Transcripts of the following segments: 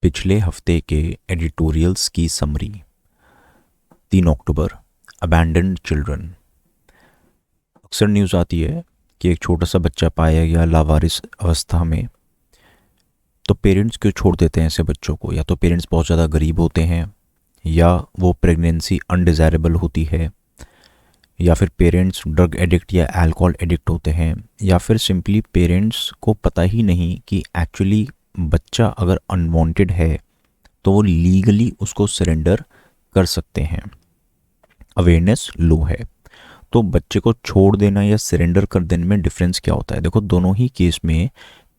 पिछले हफ्ते के एडिटोरियल्स की समरी। 3 अक्टूबर, अबैंडन्ड चिल्ड्रन। अक्सर न्यूज़ आती है कि एक छोटा सा बच्चा पाया गया लावारिस अवस्था में। तो पेरेंट्स क्यों छोड़ देते हैं ऐसे बच्चों को? या तो पेरेंट्स बहुत ज़्यादा गरीब होते हैं, या वो प्रेगनेंसी अनडिज़ायरेबल होती है, या फिर पेरेंट्स ड्रग एडिक्ट या अल्कोहल एडिक्ट होते हैं, या फिर सिंपली पेरेंट्स को पता ही नहीं कि एक्चुअली बच्चा अगर अनवांटेड है तो वो लीगली उसको सरेंडर कर सकते हैं। अवेयरनेस लो है। तो बच्चे को छोड़ देना या सरेंडर कर देने में डिफरेंस क्या होता है? देखो, दोनों ही केस में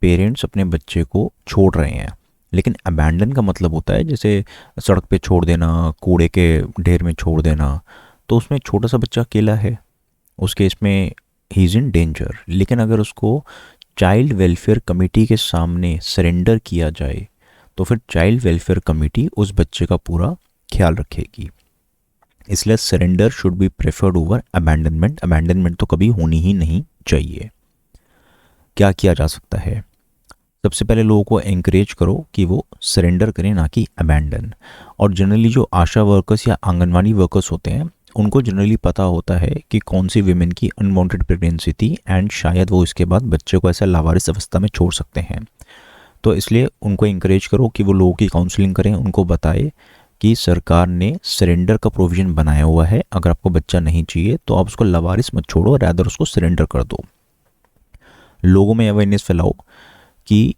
पेरेंट्स अपने बच्चे को छोड़ रहे हैं, लेकिन अबैंडन का मतलब होता है जैसे सड़क पे छोड़ देना, कूड़े के ढेर में छोड़ देना। तो उसमें छोटा सा बच्चा अकेला है, उस केस में ही इज़ इन डेंजर। लेकिन अगर उसको चाइल्ड वेलफेयर कमेटी के सामने सरेंडर किया जाए तो फिर चाइल्ड वेलफेयर कमेटी उस बच्चे का पूरा ख्याल रखेगी। इसलिए surrender should be preferred over abandonment. Abandonment तो कभी होनी ही नहीं चाहिए। क्या किया जा सकता है? सबसे पहले लोगों को एंकरेज करो कि वो सरेंडर करें, ना कि अबैंडन। और जनरली जो आशा वर्कर्स या आंगनवाड़ी वर्कर्स होते हैं उनको जनरली पता होता है कि कौन सी विमेन की अनवांटेड प्रेगनेंसी थी, एंड शायद वो इसके बाद बच्चे को ऐसा लावारिस अवस्था में छोड़ सकते हैं। तो इसलिए उनको इंकरेज करो कि वो लोगों की काउंसलिंग करें, उनको बताए कि सरकार ने सरेंडर का प्रोविज़न बनाया हुआ है। अगर आपको बच्चा नहीं चाहिए तो आप उसको लावारिस मत छोड़ो, रैदर उसको सरेंडर कर दो। लोगों में अवेयरनेस फैलाओ कि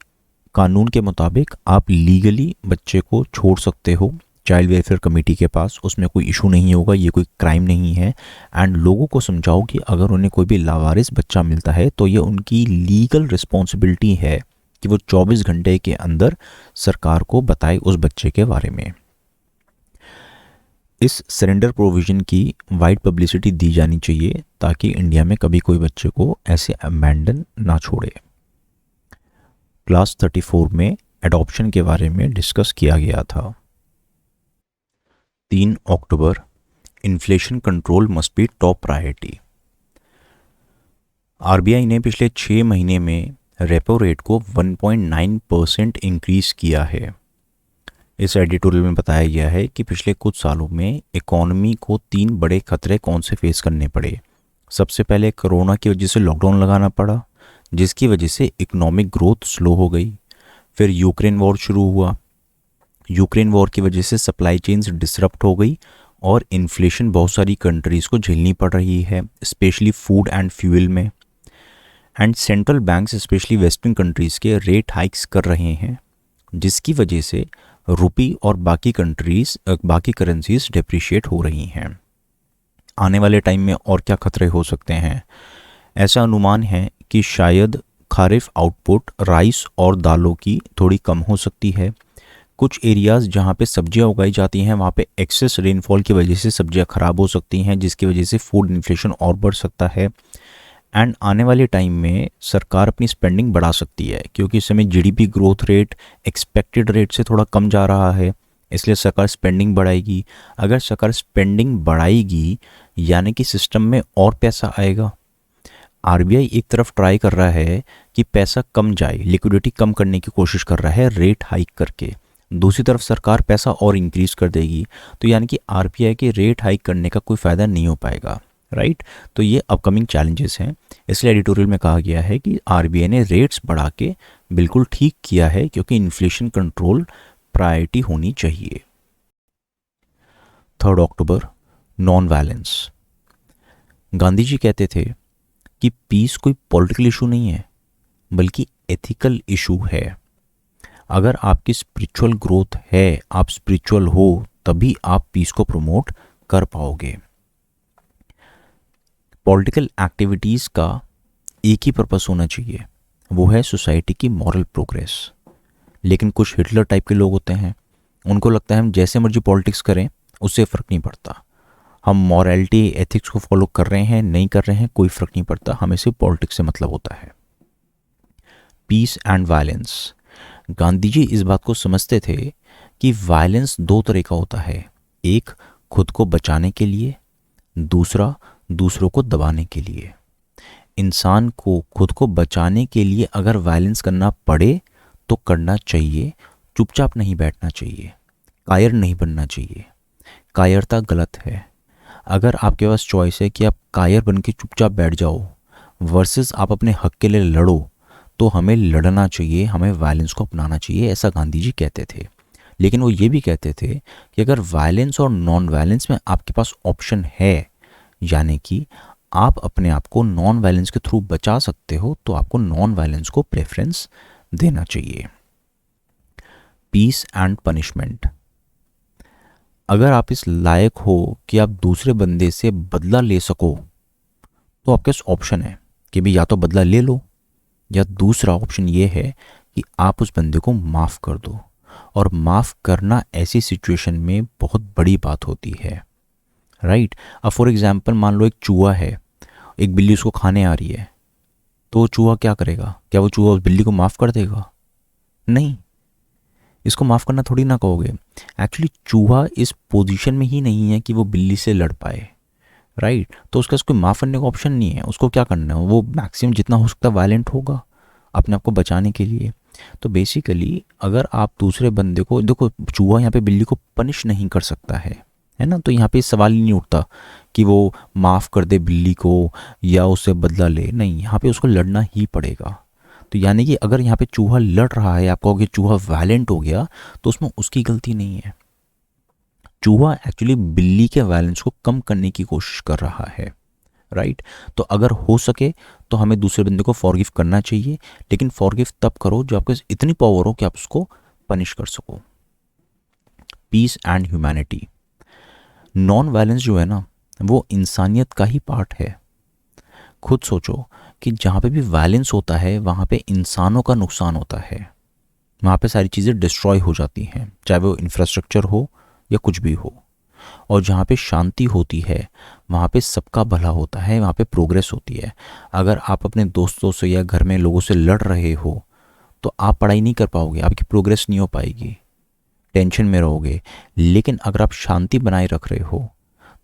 कानून के मुताबिक आप लीगली बच्चे को छोड़ सकते हो चाइल्ड वेलफेयर कमेटी के पास, उसमें कोई इशू नहीं होगा, ये कोई क्राइम नहीं है। एंड लोगों को समझाओ कि अगर उन्हें कोई भी लावारिस बच्चा मिलता है तो ये उनकी लीगल रिस्पॉन्सिबिलिटी है कि वो 24 घंटे के अंदर सरकार को बताए उस बच्चे के बारे में। इस सरेंडर प्रोविज़न की वाइड पब्लिसिटी दी जानी चाहिए ताकि इंडिया में कभी कोई बच्चे को ऐसे अबैंडन ना छोड़े। क्लास 34 में एडॉप्शन के बारे में डिस्कस किया गया था। 3 October, inflation control must be top priority. RBI ने पिछले 6 महीने में रेपो रेट को 1.9% इंक्रीज़ किया है। इस एडिटोरियल में बताया गया है कि पिछले कुछ सालों में इकॉनमी को 3 बड़े खतरे कौन से फेस करने पड़े। सबसे पहले कोरोना की वजह से लॉकडाउन लगाना पड़ा, जिसकी वजह से इकोनॉमिक ग्रोथ स्लो हो गई। फिर यूक्रेन वॉर शुरू हुआ। यूक्रेन वॉर की वजह से सप्लाई चेन्स डिसरप्ट हो गई और इन्फ्लेशन बहुत सारी कंट्रीज़ को झेलनी पड़ रही है, स्पेशली फूड एंड फ्यूल में। And central banks specially western countries के रेट हाइक्स कर रहे हैं, जिसकी वजह से रुपी और बाकी करेंसीज डेप्रिशिएट हो रही हैं। आने वाले टाइम में और क्या खतरे हो सकते हैं? ऐसा अनुमान है कि शायद खारिफ आउटपुट राइस और दालों की थोड़ी कम हो सकती है। कुछ एरियाज़ जहाँ पे सब्जियाँ उगाई जाती हैं वहाँ पे एक्सेस रेनफॉल की वजह से सब्जियाँ ख़राब हो सकती हैं, जिसकी वजह से फूड इन्फ्लेशन और बढ़ सकता है। एंड आने वाले टाइम में सरकार अपनी स्पेंडिंग बढ़ा सकती है, क्योंकि इस समय GDP growth rate expected rate से थोड़ा कम जा रहा है, इसलिए सरकार स्पेंडिंग बढ़ाएगी। अगर सरकार स्पेंडिंग बढ़ाएगी यानी कि सिस्टम में और पैसा आएगा। आरबीआई एक तरफ ट्राई कर रहा है कि पैसा कम जाए, लिक्विडिटी कम करने की कोशिश कर रहा है रेट हाइक करके। दूसरी तरफ सरकार पैसा और इंक्रीज कर देगी, तो यानी कि आरबीआई के रेट हाइक करने का कोई फ़ायदा नहीं हो पाएगा, राइट। तो ये अपकमिंग चैलेंजेस हैं। इसलिए एडिटोरियल में कहा गया है कि आरबीआई ने रेट्स बढ़ा के बिल्कुल ठीक किया है, क्योंकि इन्फ्लेशन कंट्रोल प्रायोरिटी होनी चाहिए। 3 अक्टूबर, नॉन वायलेंस। गांधी जी कहते थे कि पीस कोई पॉलिटिकल इशू नहीं है, बल्कि एथिकल इशू है। अगर आपकी स्पिरिचुअल ग्रोथ है, आप स्पिरिचुअल हो, तभी आप पीस को प्रमोट कर पाओगे। पॉलिटिकल एक्टिविटीज़ का एक ही पर्पस होना चाहिए, वो है सोसाइटी की मॉरल प्रोग्रेस। लेकिन कुछ हिटलर टाइप के लोग होते हैं, उनको लगता है हम जैसे मर्जी पॉलिटिक्स करें, उससे फ़र्क नहीं पड़ता। हम मॉरलिटी एथिक्स को फॉलो कर रहे हैं नहीं कर रहे हैं, कोई फ़र्क नहीं पड़ता, हमें सिर्फ पॉलिटिक्स से मतलब होता है। Peace and violence. Gandhi ji इस बात को समझते थे कि वायलेंस 2 तरह का होता है, एक खुद को बचाने के लिए, दूसरा दूसरों को दबाने के लिए। इंसान को खुद को बचाने के लिए अगर वायलेंस करना पड़े तो करना चाहिए, चुपचाप नहीं बैठना चाहिए, कायर नहीं बनना चाहिए। कायरता गलत है। अगर आपके पास चॉइस है कि आप कायर बन के चुपचाप बैठ जाओ वर्सेस आप अपने हक के लिए लड़ो, तो हमें लड़ना चाहिए, हमें वायलेंस को अपनाना चाहिए, ऐसा गांधी जी कहते थे। लेकिन वो ये भी कहते थे कि अगर वायलेंस और नॉन वायलेंस में आपके पास ऑप्शन है, यानी कि आप अपने आप को नॉन वायलेंस के थ्रू बचा सकते हो, तो आपको नॉन वायलेंस को प्रेफरेंस देना चाहिए। Peace and punishment. अगर आप इस लायक हो कि आप दूसरे बंदे से बदला ले सको, तो आपके पास ऑप्शन है कि भी या तो बदला ले लो, या दूसरा ऑप्शन ये है कि आप उस बंदे को माफ़ कर दो। और माफ़ करना ऐसी सिचुएशन में बहुत बड़ी बात होती है, राइट। अब फॉर एग्जांपल मान लो एक चूहा है, एक बिल्ली उसको खाने आ रही है, तो चूहा क्या करेगा? क्या वो चूहा उस बिल्ली को माफ़ कर देगा? नहीं, इसको माफ़ करना थोड़ी ना कहोगे। एक्चुअली चूहा इस पोजीशन में ही नहीं है कि वो बिल्ली से लड़ पाए, राइट। तो उसका कोई माफ़ करने का ऑप्शन नहीं है। उसको क्या करना है, वो मैक्सिमम जितना हो सकता है वायलेंट होगा अपने आप को बचाने के लिए। तो बेसिकली अगर आप दूसरे बंदे को, देखो चूहा यहाँ पे बिल्ली को पनिश नहीं कर सकता है ना, तो यहाँ पे सवाल ही नहीं उठता कि वो माफ़ कर दे बिल्ली को या उससे बदला ले। नहीं, यहाँ पे उसको लड़ना ही पड़ेगा। तो यानी कि अगर यहाँ पे चूहा लड़ रहा है, आप कहोगे चूहा वायलेंट हो गया, तो उसमें उसकी गलती नहीं है। चूहा एक्चुअली बिल्ली के वायलेंस को कम करने की कोशिश कर रहा है, राइट। तो अगर हो सके तो हमें दूसरे बंदे को फॉरगिव करना चाहिए, लेकिन फॉरगिव तब करो जब आपके इतनी पावर हो कि आप उसको पनिश कर सको। Peace and humanity. Non violence जो है ना, वो इंसानियत का ही पार्ट है। खुद सोचो कि जहाँ पे भी वायलेंस होता है वहाँ पे इंसानों का नुकसान होता है, वहाँ पे सारी चीज़ें डिस्ट्रॉय हो जाती हैं, चाहे वो इंफ्रास्ट्रक्चर हो या कुछ भी हो। और जहाँ पे शांति होती है वहाँ पे सबका भला होता है, वहाँ पे प्रोग्रेस होती है। अगर आप अपने दोस्तों से या घर में लोगों से लड़ रहे हो तो आप पढ़ाई नहीं कर पाओगे, आपकी प्रोग्रेस नहीं हो पाएगी, टेंशन में रहोगे। लेकिन अगर आप शांति बनाए रख रहे हो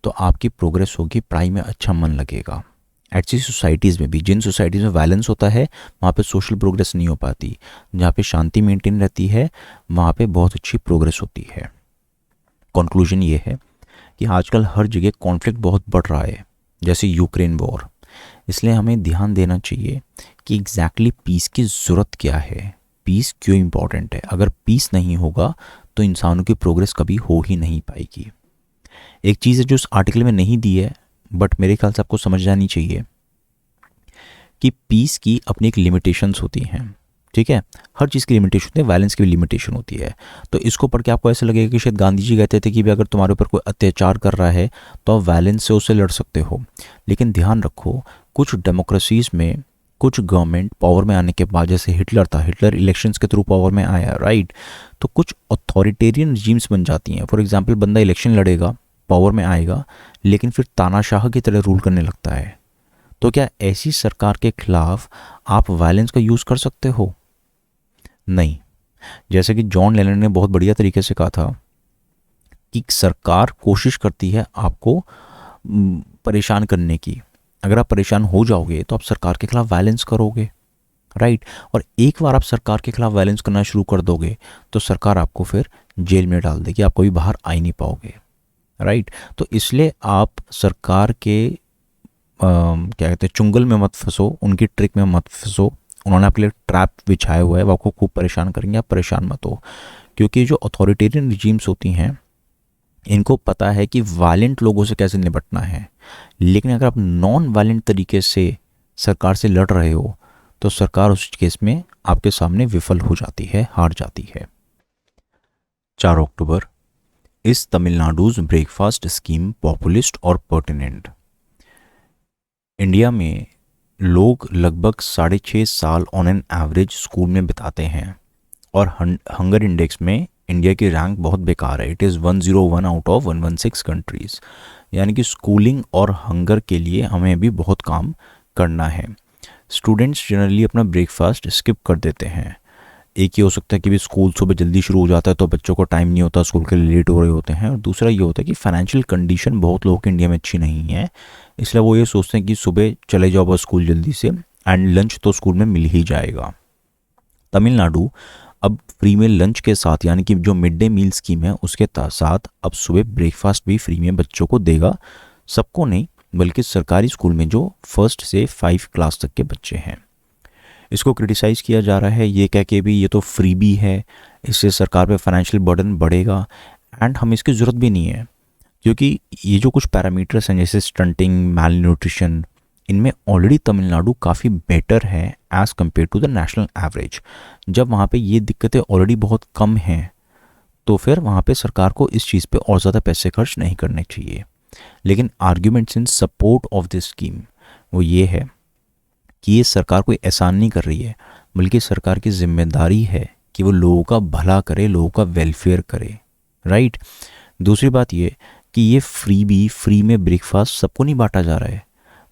तो आपकी प्रोग्रेस होगी, पढ़ाई में अच्छा मन लगेगा। ऐसी सोसाइटीज़ में भी, जिन सोसाइटीज़ में वायलेंस होता है वहाँ पे सोशल प्रोग्रेस नहीं हो पाती। जहाँ पे शांति मेंटेन रहती है वहाँ पे बहुत अच्छी प्रोग्रेस होती है। कंक्लूजन ये है कि आजकल हर जगह कॉन्फ्लिक्ट बहुत बढ़ रहा है, जैसे यूक्रेन वॉर। इसलिए हमें ध्यान देना चाहिए कि एग्जैक्टली पीस की ज़रूरत क्या है, पीस क्यों इम्पॉर्टेंट है। अगर पीस नहीं होगा तो इंसानों की प्रोग्रेस कभी हो ही नहीं पाएगी। एक चीज़ है जो उस आर्टिकल में नहीं दी है, बट मेरे ख्याल से आपको समझ जानी चाहिए कि पीस की अपनी एक लिमिटेशंस होती हैं, ठीक है। हर चीज़ की लिमिटेशन होती है, वायलेंस की भी लिमिटेशन होती है। तो इसको पढ़ के आपको ऐसा लगेगा कि शायद गांधी जी कहते थे कि भाई अगर तुम्हारे ऊपर कोई अत्याचार कर रहा है तो आप वायलेंस से उससे लड़ सकते हो। लेकिन ध्यान रखो, कुछ डेमोक्रेसीज़ में कुछ गवर्नमेंट पावर में आने के बाद, जैसे हिटलर था, हिटलर इलेक्शंस के थ्रू पावर में आया, राइट। तो कुछ अथॉरिटेरियन रिजीम्स बन जाती हैं। फॉर एग्जाम्पल, बंदा इलेक्शन लड़ेगा, पावर में आएगा, लेकिन फिर तानाशाह की तरह रूल करने लगता है। तो क्या ऐसी सरकार के खिलाफ आप वायलेंस का यूज़ कर सकते हो? नहीं। जैसे कि जॉन लेनन ने बहुत बढ़िया तरीके से कहा था कि सरकार कोशिश करती है आपको परेशान करने की। अगर आप परेशान हो जाओगे तो आप सरकार के खिलाफ वायलेंस करोगे, राइट। और एक बार आप सरकार के खिलाफ वायलेंस करना शुरू कर दोगे तो सरकार आपको फिर जेल में डाल देगी, आप कभी बाहर आ ही नहीं पाओगे, राइट। तो इसलिए आप सरकार के क्या कहते हैं, चुंगल में मत फंसो, उनकी ट्रिक में मत फंसो। उन्होंने आपके लिए ट्रैप बिछाया हुआ है, वो आपको खूब परेशान करेंगे, आप परेशान मत हो। क्योंकि जो अथॉरिटेरियन रिजीम्स होती हैं इनको पता है कि वायलेंट लोगों से कैसे निपटना है। लेकिन अगर आप नॉन वायलेंट तरीके से सरकार से लड़ रहे हो तो सरकार उस केस में आपके सामने विफल हो जाती है, हार जाती है। 4 अक्टूबर, इस तमिलनाडुज ब्रेकफास्ट स्कीम पॉपुलिस्ट और पर्टिनेंट। इंडिया में लोग लगभग 6.5 साल ऑन एन एवरेज स्कूल में बिताते हैं और हंगर इंडेक्स में इंडिया की रैंक बहुत बेकार है। It is 101 out of 116 countries. यानी कि स्कूलिंग और हंगर के लिए हमें भी बहुत काम करना है। स्टूडेंट्स जनरली अपना ब्रेकफास्ट स्किप कर देते हैं। एक ये हो सकता है कि भी स्कूल सुबह जल्दी शुरू हो जाता है तो बच्चों को टाइम नहीं होता, स्कूल के लिए लेट हो रहे होते हैं। और दूसरा ये होता है कि फाइनेंशियल कंडीशन बहुत लोगों की इंडिया में अच्छी नहीं है, इसलिए वो ये सोचते हैं कि सुबह चले जाओ बस स्कूल जल्दी से, एंड लंच तो स्कूल में मिल ही जाएगा। तमिलनाडु अब फ्री में लंच के साथ, यानी कि जो मिड डे मील स्कीम है उसके साथ अब सुबह ब्रेकफास्ट भी फ्री में बच्चों को देगा। सबको नहीं, बल्कि सरकारी स्कूल में जो 1st से 5 क्लास तक के बच्चे हैं। इसको क्रिटिसाइज़ किया जा रहा है ये कह के भी ये तो फ्री भी है, इससे सरकार पे फाइनेंशियल बर्डन बढ़ेगा, एंड हमें इसकी ज़रूरत भी नहीं है, क्योंकि ये जो कुछ पैरामीटर्स हैं जैसे स्टंटिंग, मैल न्यूट्रिशन, इनमें ऑलरेडी तमिलनाडु काफ़ी बेटर है as compared to the national average. जब वहाँ पे ये दिक्कतें ऑलरेडी बहुत कम हैं तो फिर वहाँ पे सरकार को इस चीज़ पे और ज़्यादा पैसे खर्च नहीं करने चाहिए। लेकिन arguments in support of this scheme वो ये है कि ये सरकार कोई एहसान नहीं कर रही है, बल्कि सरकार की जिम्मेदारी है कि वो लोगों का भला करे, लोगों का वेलफेयर करे, राइट। दूसरी बात ये कि ये फ्री में ब्रेकफास्ट सबको नहीं बांटा जा रहा है,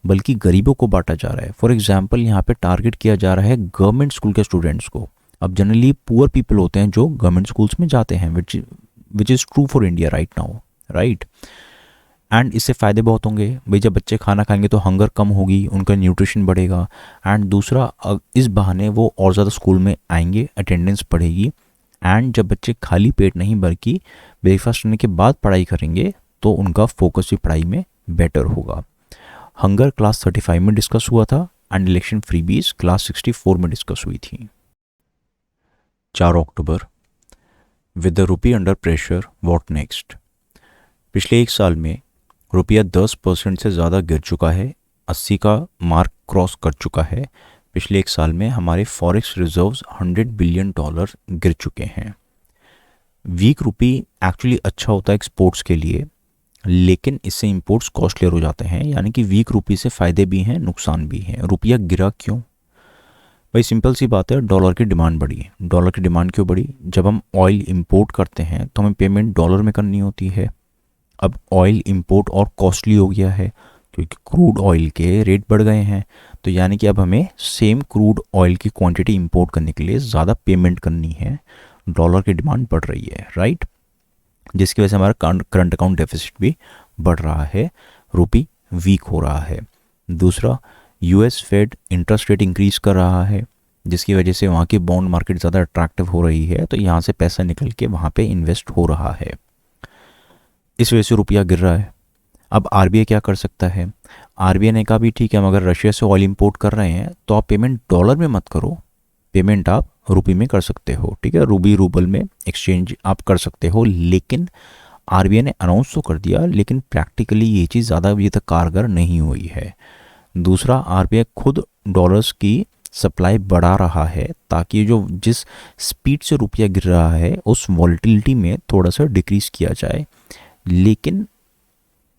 बल्कि गरीबों को बांटा जा रहा है। फॉर एग्जांपल यहाँ पे टारगेट किया जा रहा है गवर्नमेंट स्कूल के स्टूडेंट्स को। अब जनरली पुअर पीपल होते हैं जो गवर्नमेंट स्कूल्स में जाते हैं, which is true for India right now, right. And इससे फ़ायदे बहुत होंगे भाई, जब बच्चे खाना खाएंगे तो हंगर कम होगी, उनका न्यूट्रिशन बढ़ेगा, एंड दूसरा इस बहाने वो और ज़्यादा स्कूल में आएंगे, अटेंडेंस बढ़ेगी, एंड जब बच्चे खाली पेट नहीं बल्कि ब्रेकफास्ट करने के बाद पढ़ाई करेंगे तो उनका फोकस भी पढ़ाई में बेटर होगा। हंगर क्लास 35 में डिस्कस हुआ था एंड इलेक्शन फ्रीबीज क्लास 64 में डिस्कस हुई थी। 4 October, with the rupee under pressure what next. पिछले एक साल में रुपया 10% से ज़्यादा गिर चुका है, 80 का मार्क क्रॉस कर चुका है। पिछले एक साल में हमारे फॉरेक्स रिजर्व्स $100 बिलियन गिर चुके हैं। वीक रुपी एक्चुअली अच्छा होता है एक्सपोर्ट्स के लिए, लेकिन इससे इंपोर्ट्स कॉस्टलियर हो जाते हैं, यानी कि वीक रुपी से फ़ायदे भी हैं नुकसान भी हैं। रुपया गिरा क्यों? भाई सिंपल सी बात है, डॉलर की डिमांड बढ़ी। डॉलर की डिमांड क्यों बढ़ी? जब हम ऑयल इंपोर्ट करते हैं तो हमें पेमेंट डॉलर में करनी होती है। अब ऑयल इंपोर्ट और कॉस्टली हो गया है क्योंकि क्रूड ऑयल के रेट बढ़ गए हैं, तो यानी कि अब हमें सेम क्रूड ऑयल की क्वांटिटी इंपोर्ट करने के लिए ज़्यादा पेमेंट करनी है, डॉलर की डिमांड बढ़ रही है, राइट। जिसकी वजह से हमारा करंट अकाउंट डेफिसिट भी बढ़ रहा है, रुपी वीक हो रहा है। दूसरा, US Fed interest rate increase कर रहा है, जिसकी वजह से वहाँ की बॉन्ड मार्केट ज़्यादा अट्रैक्टिव हो रही है, तो यहाँ से पैसा निकल के वहाँ पे इन्वेस्ट हो रहा है, इस वजह से रुपया गिर रहा है। अब आरबीआई क्या कर सकता है? आरबीआई ने कहा भी ठीक है, हम अगर रशिया से ऑयल इंपोर्ट कर रहे हैं तो आप पेमेंट डॉलर में मत करो, पेमेंट आप रुपी में कर सकते हो, ठीक है, रूबल में एक्सचेंज आप कर सकते हो। लेकिन आरबीआई ने अनाउंस तो कर दिया, लेकिन प्रैक्टिकली ये चीज़ ज़्यादा अभी तक कारगर नहीं हुई है। दूसरा, आरबीआई खुद डॉलर्स की सप्लाई बढ़ा रहा है ताकि जो जिस स्पीड से रुपया गिर रहा है उस वॉलेटिलिटी में थोड़ा सा डिक्रीज़ किया जाए। लेकिन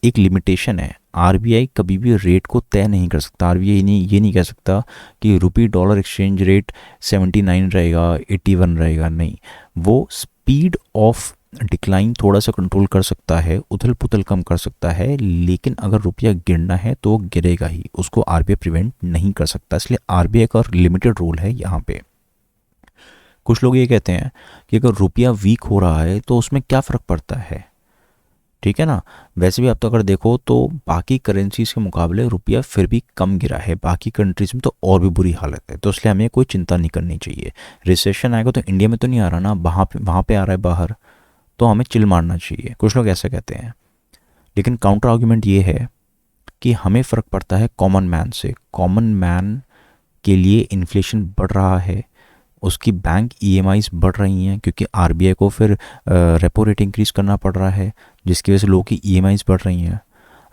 एक लिमिटेशन है, आरबीआई कभी भी रेट को तय नहीं कर सकता। आरबीआई ये नहीं कह सकता कि रुपी डॉलर एक्सचेंज रेट 79 रहेगा, 81 रहेगा, नहीं। वो स्पीड ऑफ डिक्लाइन थोड़ा सा कंट्रोल कर सकता है, उथल पुथल कम कर सकता है, लेकिन अगर रुपया गिरना है तो गिरेगा ही, उसको आरबीआई प्रिवेंट नहीं कर सकता। इसलिए आरबीआई का लिमिटेड रोल है यहाँ पे। कुछ लोग ये कहते हैं कि अगर रुपया वीक हो रहा है तो उसमें क्या फ़र्क पड़ता है, ठीक है ना। वैसे भी आप तो अगर देखो तो बाकी करेंसीज के मुकाबले रुपया फिर भी कम गिरा है, बाकी कंट्रीज में तो और भी बुरी हालत है, तो इसलिए हमें कोई चिंता नहीं करनी चाहिए। रिसेशन आएगा तो इंडिया में तो नहीं आ रहा ना, वहाँ पे आ रहा है बाहर, तो हमें चिल मारना चाहिए, कुछ लोग ऐसा कहते हैं। लेकिन काउंटर आर्गूमेंट ये है कि हमें फ़र्क पड़ता है कॉमन मैन से। कॉमन मैन के लिए इन्फ्लेशन बढ़ रहा है, उसकी बैंक ईएमआईज़ बढ़ रही हैं क्योंकि आरबीआई को फिर रेपो रेट इंक्रीज़ करना पड़ रहा है, जिसकी वजह से लोगों की ईएमआईज़ बढ़ रही हैं।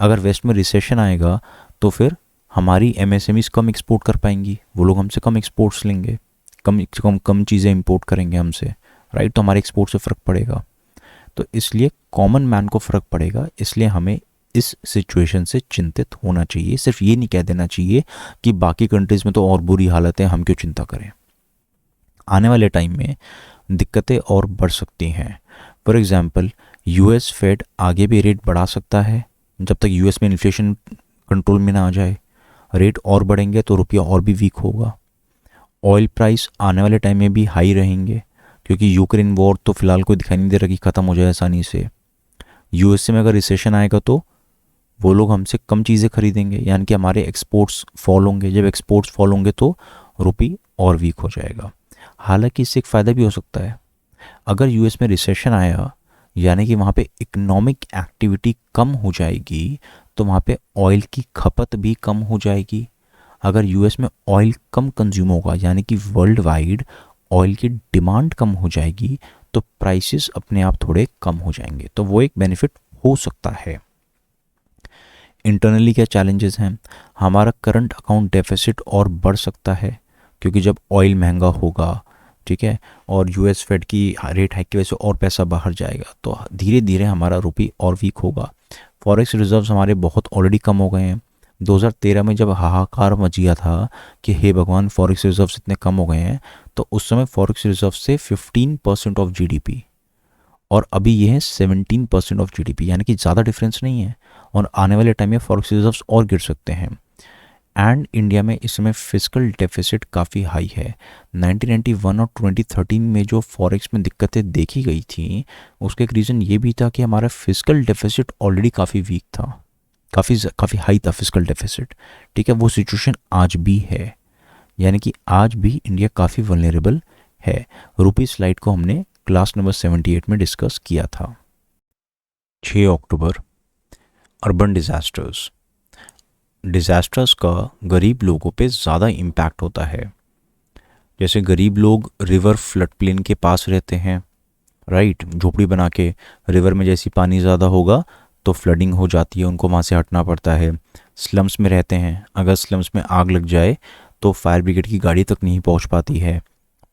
अगर वेस्ट में रिसेशन आएगा तो फिर हमारी एमएसएमईज़ कम एक्सपोर्ट कर पाएंगी, वो लोग हमसे कम एक्सपोर्ट्स लेंगे, कम चीज़ें इंपोर्ट करेंगे हमसे, राइट। तो हमारे एक्सपोर्ट से फ़र्क पड़ेगा, तो इसलिए कॉमन मैन को फ़र्क पड़ेगा। इसलिए हमें इस सिचुएशन से चिंतित होना चाहिए, सिर्फ ये नहीं कह देना चाहिए कि बाकी कंट्रीज़ में तो और बुरी हालत है, हम क्यों चिंता करें। आने वाले टाइम में दिक्कतें और बढ़ सकती हैं। फॉर एग्ज़ाम्पल, यूएस फेड आगे भी रेट बढ़ा सकता है जब तक यूएस में इन्फ्लेशन कंट्रोल में ना आ जाए। रेट और बढ़ेंगे तो रुपया और भी वीक होगा। ऑयल प्राइस आने वाले टाइम में भी हाई रहेंगे क्योंकि यूक्रेन वॉर तो फिलहाल कोई दिखाई नहीं दे रहा कि ख़त्म हो जाए आसानी से। यूएसए में अगर रिसेशन आएगा तो वो लोग हमसे कम चीज़ें खरीदेंगे, यानी कि हमारे एक्सपोर्ट्स फॉल होंगे। जब एक्सपोर्ट्स फॉल होंगे तो रुपी और वीक हो जाएगा। हालांकि इससे एक फ़ायदा भी हो सकता है। अगर यूएस में रिसेशन आया, यानी कि वहाँ पे इकोनॉमिक एक्टिविटी कम हो जाएगी, तो वहाँ पे ऑयल की खपत भी कम हो जाएगी। अगर यूएस में ऑयल कम कंज्यूम होगा, यानी कि वर्ल्ड वाइड ऑयल की डिमांड कम हो जाएगी, तो प्राइसेस अपने आप थोड़े कम हो जाएंगे, तो वो एक बेनिफिट हो सकता है। इंटरनली क्या चैलेंजेस हैं? हमारा करंट अकाउंट डेफिसिट और बढ़ सकता है, क्योंकि जब ऑयल महंगा होगा, ठीक है, और यूएस फेड की रेट हाइक की वजह से और पैसा बाहर जाएगा, तो धीरे धीरे हमारा रुपी और वीक होगा। फॉरेक्स रिजर्व्स हमारे बहुत ऑलरेडी कम हो गए हैं। 2013 में जब हाहाकार मच गया था कि हे भगवान फॉरेक्स रिजर्व्स इतने कम हो गए हैं, तो उस समय फॉरेक्स रिजर्व से 15% ऑफ जीडीपी, और अभी ये है 17% ऑफ जीडीपी, यानी कि ज़्यादा डिफरेंस नहीं है। और आने वाले टाइम में फॉरेक्स रिजर्व्स और गिर सकते हैं। एंड इंडिया में इस समय फिजिकल डेफिसिट काफ़ी हाई है। 1991 और 2013 में जो फॉरेक्स में दिक्कतें देखी गई थी, उसका एक रीज़न ये भी था कि हमारा फिजिकल डेफिसिट ऑलरेडी काफ़ी वीक था, काफ़ी हाई था फिजिकल डेफिसिट। ठीक है, वो सिचुएशन आज भी है, यानी कि आज भी इंडिया काफ़ी वल्नरेबल है। रुपी स्लाइड को हमने क्लास नंबर 78 में डिस्कस किया था। 6 अक्टूबर, अर्बन डिज़ास्टर्स का गरीब लोगों पे ज़्यादा इम्पैक्ट होता है। जैसे गरीब लोग रिवर फ्लड प्लेन के पास रहते हैं, राइट, झोपड़ी बना के। रिवर में जैसी पानी ज़्यादा होगा तो फ्लडिंग हो जाती है, उनको वहाँ से हटना पड़ता है। स्लम्स में रहते हैं, अगर स्लम्स में आग लग जाए तो फायर ब्रिगेड की गाड़ी तक नहीं पहुँच पाती है।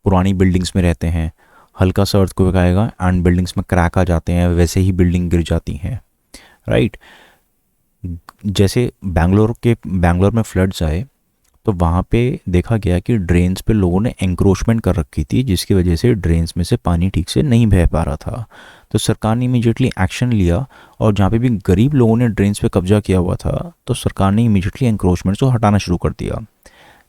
पुरानी बिल्डिंग्स में रहते हैं, हल्का सा अर्थक्वेक आएगा एंड बिल्डिंग्स में क्रैक आ जाते हैं, वैसे ही बिल्डिंग गिर जाती हैं, राइट। जैसे बैंगलोर में फ्लड्स आए तो वहाँ पे देखा गया कि ड्रेन्स पे लोगों ने एंक्रोचमेंट कर रखी थी, जिसकी वजह से ड्रेन्स में से पानी ठीक से नहीं बह पा रहा था। तो सरकार ने इमीडिएटली एक्शन लिया, और जहाँ पे भी गरीब लोगों ने ड्रेन्स पे कब्जा किया हुआ था, तो सरकार ने इमीडिएटली एंक्रोचमेंट को हटाना शुरू कर दिया।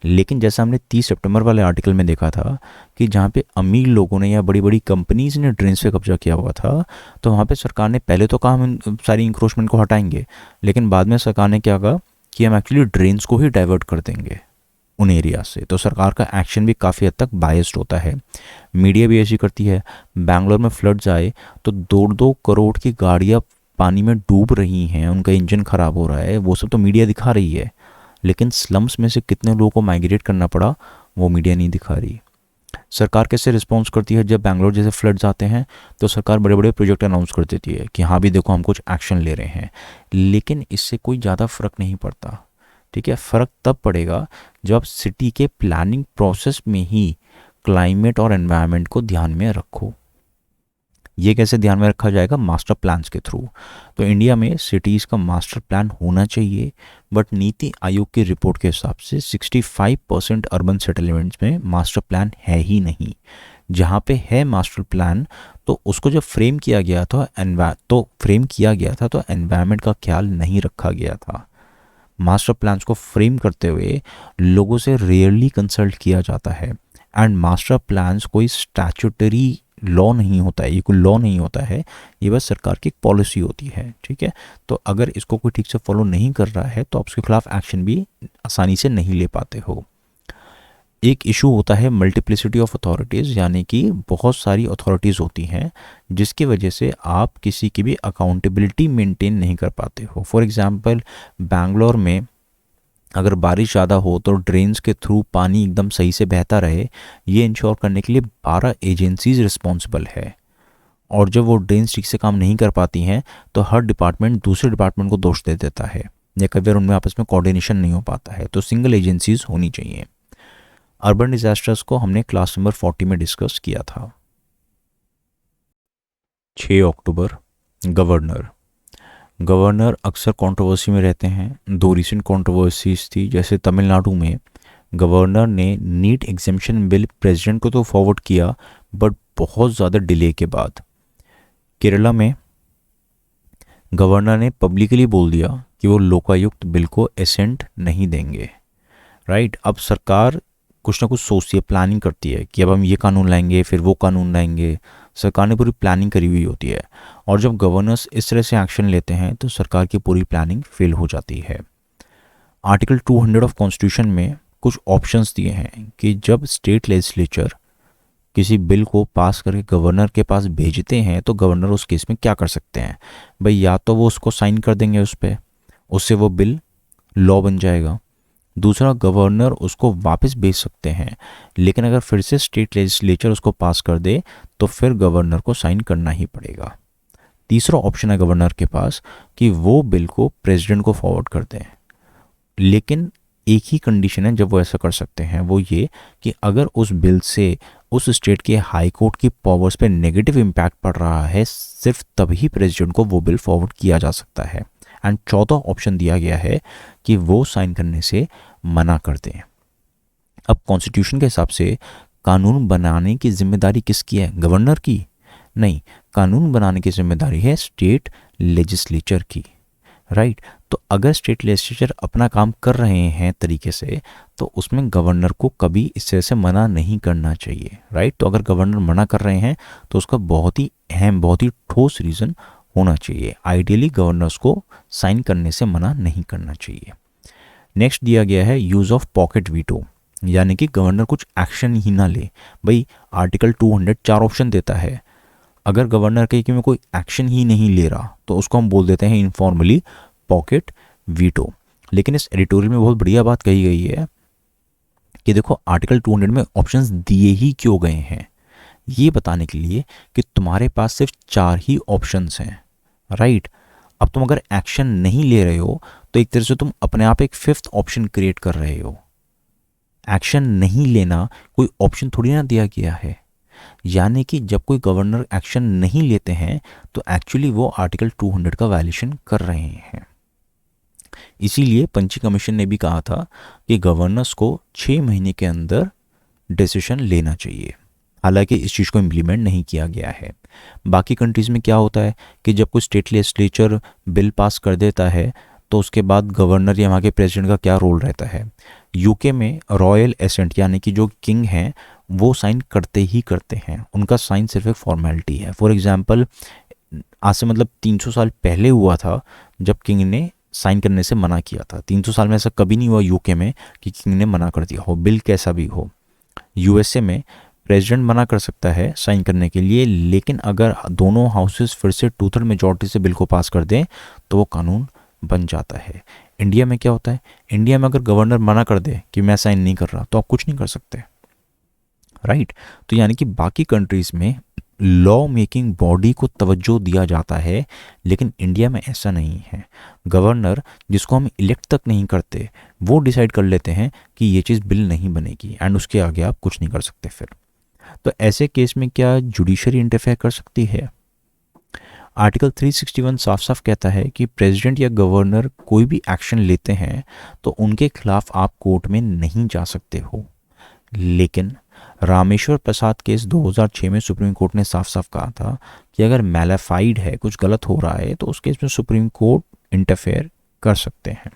लेकिन जैसा हमने 30 सितंबर वाले आर्टिकल में देखा था कि जहाँ पे अमीर लोगों ने या बड़ी बड़ी कंपनीज ने ड्रेन्स पे कब्जा किया हुआ था, तो वहाँ पे सरकार ने पहले तो कहा हम सारी इंक्रोचमेंट को हटाएंगे, लेकिन बाद में सरकार ने क्या कहा कि हम एक्चुअली ड्रेन्स को ही डाइवर्ट कर देंगे उन एरिया से। तो सरकार का एक्शन भी काफ़ी हद तक बायस्ड होता है, मीडिया भी ऐसी करती है। बैंगलोर में फ्लड्स आए तो 2-2 करोड़ की गाड़ियाँ पानी में डूब रही हैं, उनका इंजन ख़राब हो रहा है, वो सब तो मीडिया दिखा रही है। लेकिन स्लम्स में से कितने लोगों को माइग्रेट करना पड़ा, वो मीडिया नहीं दिखा रही। सरकार कैसे रिस्पॉन्स करती है जब बैंगलोर जैसे फ्लड्स आते हैं? तो सरकार बड़े बड़े प्रोजेक्ट अनाउंस कर देती है कि हाँ भी देखो हम कुछ एक्शन ले रहे हैं, लेकिन इससे कोई ज़्यादा फ़र्क नहीं पड़ता। ठीक है, फ़र्क तब पड़ेगा जब सिटी के प्लानिंग प्रोसेस में ही क्लाइमेट और एनवायरनमेंट को ध्यान में रखो। ये कैसे ध्यान में रखा जाएगा? मास्टर प्लान्स के थ्रू। तो इंडिया में सिटीज़ का मास्टर प्लान होना चाहिए, बट नीति आयोग की रिपोर्ट के हिसाब से 65% अर्बन सेटलमेंट्स में मास्टर प्लान है ही नहीं। जहाँ पे है मास्टर प्लान, तो उसको जब फ्रेम किया गया था तो एनवायरनमेंट का ख्याल नहीं रखा गया था। मास्टर प्लान्स को फ्रेम करते हुए लोगों से रेयरली कंसल्ट किया जाता है, एंड मास्टर प्लान्स कोई स्टैट्यूटरी लॉ नहीं होता है, ये कोई लॉ नहीं होता है, ये बस सरकार की एक पॉलिसी होती है। ठीक है, तो अगर इसको कोई ठीक से फॉलो नहीं कर रहा है तो आप उसके खिलाफ एक्शन भी आसानी से नहीं ले पाते हो। एक इशू होता है मल्टीप्लिसिटी ऑफ अथॉरिटीज़, यानी कि बहुत सारी अथॉरिटीज़ होती हैं, जिसकी वजह से आप किसी की भी अकाउंटेबिलिटी मेंटेन नहीं कर पाते हो। फॉर एग्जांपल, बैंगलोर में अगर बारिश ज़्यादा हो तो ड्रेन्स के थ्रू पानी एकदम सही से बहता रहे, ये इंश्योर करने के लिए 12 एजेंसीज रिस्पॉन्सिबल है। और जब वो ड्रेन्स ठीक से काम नहीं कर पाती हैं तो हर डिपार्टमेंट दूसरे डिपार्टमेंट को दोष दे देता है, या कई बार उनमें आपस में कोऑर्डिनेशन नहीं हो पाता है। तो सिंगल एजेंसीज होनी चाहिए। अर्बन डिजास्टर्स को हमने क्लास नंबर 40 में डिस्कस किया था। 6 अक्टूबर, गवर्नर अक्सर कंट्रोवर्सी में रहते हैं। 2 रीसेंट कंट्रोवर्सीज थी, जैसे तमिलनाडु में गवर्नर ने नीट एग्जेम्पशन बिल प्रेसिडेंट को तो फॉरवर्ड किया, बट बहुत ज़्यादा डिले के बाद। केरला में गवर्नर ने पब्लिकली बोल दिया कि वो लोकायुक्त बिल को एसेंट नहीं देंगे, राइट। अब सरकार कुछ ना कुछ सोचती है, प्लानिंग करती है कि अब हम ये कानून लाएंगे, फिर वो कानून लाएंगे। सरकार ने पूरी प्लानिंग करी हुई होती है, और जब गवर्नर्स इस तरह से एक्शन लेते हैं तो सरकार की पूरी प्लानिंग फेल हो जाती है। आर्टिकल 200 ऑफ कॉन्स्टिट्यूशन में कुछ ऑप्शंस दिए हैं कि जब स्टेट लेजिस्लेचर किसी बिल को पास करके गवर्नर के पास भेजते हैं तो गवर्नर उस केस में क्या कर सकते हैं भाई, या तो वो उसको साइन कर देंगे उस पर, उससे वो बिल लॉ बन जाएगा। दूसरा, गवर्नर उसको वापस भेज सकते हैं, लेकिन अगर फिर से स्टेट लेजिस्लेचर उसको पास कर दे तो फिर गवर्नर को साइन करना ही पड़ेगा। तीसरा ऑप्शन है गवर्नर के पास कि वो बिल को प्रेसिडेंट को फॉरवर्ड कर दें, लेकिन एक ही कंडीशन है जब वो ऐसा कर सकते हैं, वो ये कि अगर उस बिल से उस स्टेट के हाई कोर्ट की पावर्स पे नेगेटिव इम्पैक्ट पड़ रहा है, सिर्फ तभी प्रेसिडेंट को वो बिल फॉरवर्ड किया जा सकता है। एंड चौथा ऑप्शन दिया गया है कि वो साइन करने से मना कर दें। अब कॉन्स्टिट्यूशन के हिसाब से कानून बनाने की जिम्मेदारी किसकी है? गवर्नर की नहीं, कानून बनाने की जिम्मेदारी है स्टेट लेजिस्लेचर की, राइट। तो अगर स्टेट लेजिस्लेचर अपना काम कर रहे हैं तरीके से, तो उसमें गवर्नर को कभी इस तरह से मना नहीं करना चाहिए, राइट। तो अगर गवर्नर मना कर रहे हैं तो उसका बहुत ही अहम, बहुत ही ठोस रीज़न होना चाहिए। आइडियली गवर्नर्स को साइन करने से मना नहीं करना चाहिए। नेक्स्ट दिया गया है यूज़ ऑफ पॉकेट वीटो, यानी कि गवर्नर कुछ एक्शन ही ना ले। भाई आर्टिकल 200 4 ऑप्शन देता है, अगर गवर्नर कहे कि मैं कोई एक्शन ही नहीं ले रहा तो उसको हम बोल देते हैं इनफॉर्मली पॉकेट वीटो। लेकिन इस एडिटोरियल में बहुत बढ़िया बात कही गई है कि देखो आर्टिकल 200 में ऑप्शंस दिए ही क्यों गए हैं, ये बताने के लिए कि तुम्हारे पास सिर्फ 4 ही ऑप्शंस हैं, राइट। अब तुम अगर एक्शन नहीं ले रहे हो तो एक तरह से तुम अपने आप एक 5th ऑप्शन क्रिएट कर रहे हो। एक्शन नहीं लेना कोई ऑप्शन थोड़ी ना दिया गया है, यानी कि जब कोई गवर्नर एक्शन नहीं लेते हैं तो एक्चुअली वो आर्टिकल 200 का वायलेशन कर रहे हैं। इसीलिए पंची कमीशन ने भी कहा था कि गवर्नर्स को 6 महीने के अंदर डिसीजन लेना चाहिए। हालांकि इस चीज़ को इम्प्लीमेंट नहीं किया गया है। बाकी कंट्रीज़ में क्या होता है कि जब कोई स्टेट लेजिस्लेचर बिल पास कर देता है तो उसके बाद गवर्नर या वहाँ के प्रेसिडेंट का क्या रोल रहता है। यूके में रॉयल एसेंट यानी कि जो किंग हैं वो साइन करते ही करते हैं, उनका साइन सिर्फ एक फॉर्मेलिटी है। फॉर एग्जांपल आज से मतलब 300 साल पहले हुआ था जब किंग ने साइन करने से मना किया था। 300 साल में ऐसा कभी नहीं हुआ यूके में कि किंग ने मना कर दिया हो, बिल कैसा भी हो। यूएसए में प्रेसिडेंट मना कर सकता है साइन करने के लिए, लेकिन अगर दोनों हाउसेस फिर से 2/3 मेजॉरिटी से बिल को पास कर दें तो वो कानून बन जाता है। इंडिया में क्या होता है, इंडिया में अगर गवर्नर मना कर दे कि मैं साइन नहीं कर रहा तो आप कुछ नहीं कर सकते, राइट। तो यानी कि बाकी कंट्रीज़ में लॉ मेकिंग बॉडी को तवज्जो दिया जाता है, लेकिन इंडिया में ऐसा नहीं है। गवर्नर जिसको हम इलेक्ट तक नहीं करते वो डिसाइड कर लेते हैं कि ये चीज़ बिल नहीं बनेगी, एंड उसके आगे आप कुछ नहीं कर सकते फिर। तो ऐसे केस में क्या जुडिशरी इंटरफेयर कर सकती है? आर्टिकल 361 साफ साफ कहता है कि प्रेसिडेंट या गवर्नर कोई भी एक्शन लेते हैं तो उनके खिलाफ आप कोर्ट में नहीं जा सकते हो। लेकिन रामेश्वर प्रसाद केस 2006 में सुप्रीम कोर्ट ने साफ साफ कहा था कि अगर मैलाफाइड है, कुछ गलत हो रहा है, तो उस केस में सुप्रीम कोर्ट इंटरफेयर कर सकते हैं।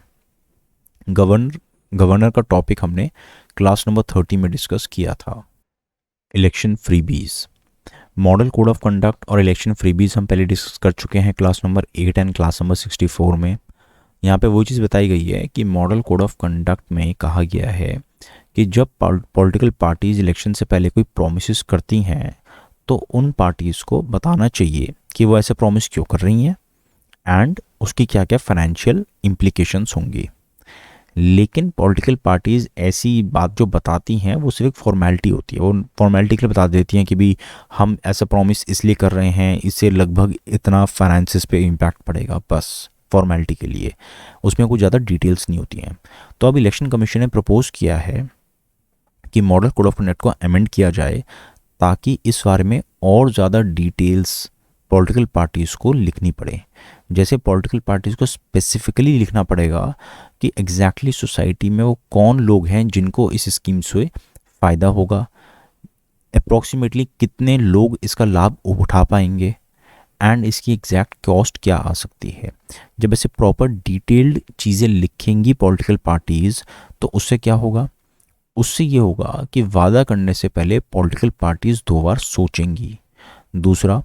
गवर्नर का टॉपिक हमने क्लास नंबर 30 में डिस्कस किया था। Election freebies, model code of conduct और इलेक्शन फ्रीबीज हम पहले डिस्कस कर चुके हैं class number 8 and class number 64 में। यहाँ पे वो चीज़ बताई गई है कि मॉडल कोड ऑफ कंडक्ट में कहा गया है कि जब पॉलिटिकल पार्टीज इलेक्शन से पहले कोई प्रोमिस करती हैं तो उन पार्टीज़ को बताना चाहिए कि वो ऐसे प्रॉमिस क्यों कर रही हैं एंड उसकी क्या क्या फाइनेंशियल इम्प्लीकेशंस होंगी। लेकिन पॉलिटिकल पार्टीज़ ऐसी बात जो बताती हैं वो सिर्फ फॉर्मेलिटी होती है, वो फॉर्मेलिटी के लिए बता देती हैं कि भी हम ऐसा प्रॉमिस इसलिए कर रहे हैं, इससे लगभग इतना फाइनेंसिस पे इम्पैक्ट पड़ेगा, बस फॉर्मेलिटी के लिए, उसमें कुछ ज़्यादा डिटेल्स नहीं होती हैं। तो अब इलेक्शन कमीशन ने प्रपोज किया है कि मॉडल कोड ऑफ कंडक्ट को अमेंड किया जाए ताकि इस बारे में और ज़्यादा डिटेल्स पॉलिटिकल पार्टीज़ को लिखनी पड़े। जैसे पॉलिटिकल पार्टीज़ को स्पेसिफिकली लिखना पड़ेगा कि एग्जैक्टली सोसाइटी में वो कौन लोग हैं जिनको इस स्कीम से फ़ायदा होगा, अप्रॉक्सीमेटली कितने लोग इसका लाभ उठा पाएंगे एंड इसकी एग्जैक्ट कॉस्ट क्या आ सकती है। जब ऐसे प्रॉपर डिटेल्ड चीज़ें लिखेंगी पॉलिटिकल पार्टीज़ तो उससे क्या होगा, उससे ये होगा कि वादा करने से पहले पॉलिटिकल पार्टीज़ 2 बार सोचेंगी। दूसरा,